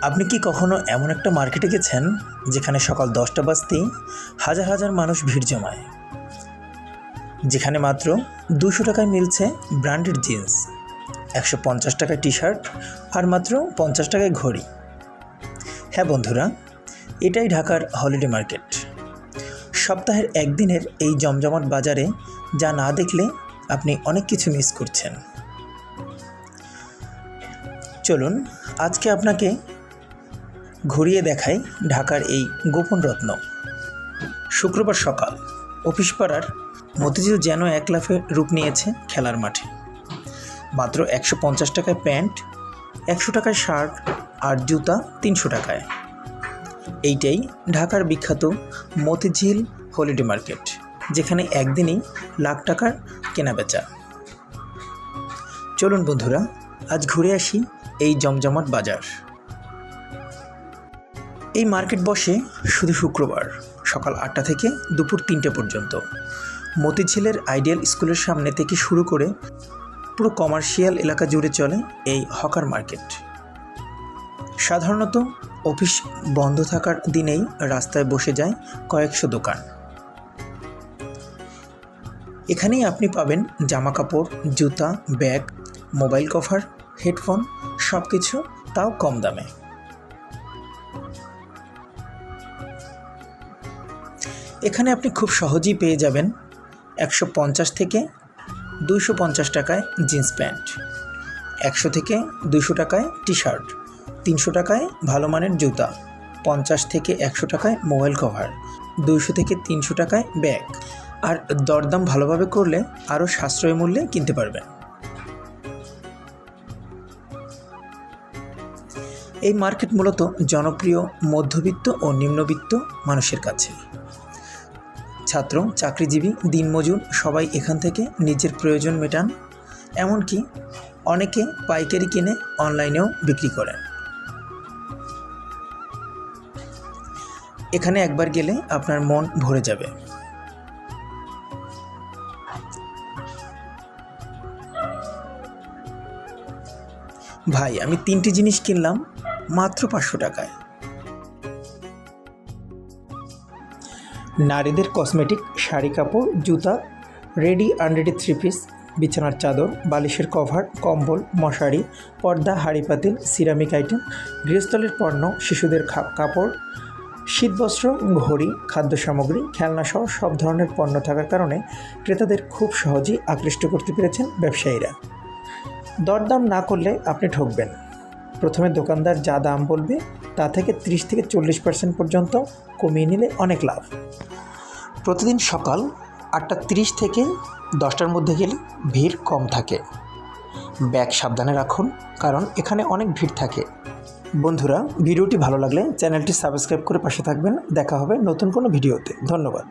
আপনি কি কখনো এমন একটা মার্কেটে গেছেন যেখানে সকাল 10টা বাজতেই হাজার হাজার মানুষ ভিড় জমায়, যেখানে মাত্র 200 টাকায় মিলছে ব্র্যান্ডেড জিন্স, 150 টাকায় টি শার্ট আর মাত্র 50 টাকায় ঘড়ি? হ্যাঁ বন্ধুরা, এটাই ঢাকার হলিডে মার্কেট। সপ্তাহের একদিনের এই জমজমাট বাজারে যা না দেখলে আপনি অনেক কিছু মিস করছেন। চলুন আজকে আপনাকে ঘুরিয়ে দেখাই ঢাকার এই গোপন রত্ন। শুক্রবার সকাল, অফিস পাড়ার মতিঝিল যেন এক লাফে রূপ নিয়েছে খেলার মাঠে। মাত্র 150 টাকায় প্যান্ট, 100 টাকায় শার্ট আর জুতা 300 টাকায়। এইটাই ঢাকার বিখ্যাত মতিঝিল হলিডে মার্কেট, যেখানে একদিনেই লাখ টাকার কেনাবেচা। চলুন বন্ধুরা, আজ ঘুরে আসি এই জমজমাট বাজার। এই মার্কেট বসে শুধু শুক্রবার সকাল 8টা থেকে দুপুর 3টে পর্যন্ত। মতিঝিলের আইডিয়াল স্কুলের সামনে থেকে শুরু করে পুরো কমার্শিয়াল এলাকা জুড়ে চলে এই হকার মার্কেট। সাধারণত অফিস বন্ধ থাকার দিনেই রাস্তায় বসে যায় কয়েকশো দোকান। এখানেই আপনি পাবেন জামা কাপড়, জুতা, ব্যাগ, মোবাইল কভার, হেডফোন, সব কিছু, তাও কম দামে। এখানে আপনি খুব সহজেই পেয়ে যাবেন 150 থেকে 250 টাকায় জিন্স প্যান্ট, 100 থেকে 200 টাকায় টি শার্ট, 300 টাকায় ভালো মানের জুতা, 50 থেকে 100 টাকায় মোবাইল কভার, 200 থেকে 300 টাকায় ব্যাগ। আর দরদাম ভালোভাবে করলে আরও সাশ্রয়ী মূল্যে কিনতে পারবেন। এই মার্কেট মূলত জনপ্রিয় মধ্যবিত্ত ও নিম্নবিত্ত মানুষের কাছে। ছাত্র, চাকরিজীবী, দিনমজুর সবাই এখান থেকে নিজের প্রয়োজন মেটান। এমনকি অনেকে পাইকারি কিনে অনলাইনেও বিক্রি করেন। এখানে একবার গেলে আপনার মন ভরে যাবে। ভাই, আমি 3টি জিনিস কিনলাম মাত্র 500 টাকায়। নারীদের কসমেটিক, শাড়ি, কাপড়, জুতা, রেডি আনরেডি 3 পিস, বিছানার চাদর, বালিশের কভার, কম্বল, মশারি, পর্দা, হাঁড়ি পাতিল, সিরামিক আইটেম, গৃহস্থলের পণ্য, শিশুদের কাপড়, শীতবস্ত্র, ঘড়ি, খাদ্য সামগ্রী, খেলনাসহ সব ধরনের পণ্য থাকার কারণে ক্রেতাদের খুব সহজেই আকৃষ্ট করতে পেরেছেন ব্যবসায়ীরা। দরদাম না করলে আপনি ঠকবেন। প্রথমে দোকানদার যা দাম বলবে তা থেকে 30 থেকে 40% পর্যন্ত কমিয়ে নিলে অনেক লাভ। প্রতিদিন সকাল 8:30 থেকে 10টার মধ্যে গেলে ভিড় কম থাকে। ব্যাগ সাবধানে রাখুন, কারণ এখানে অনেক ভিড় থাকে। বন্ধুরা, ভিডিওটি ভালো লাগলে চ্যানেলটি সাবস্ক্রাইব করে পাশে থাকবেন। দেখা হবে নতুন কোনো ভিডিওতে। ধন্যবাদ।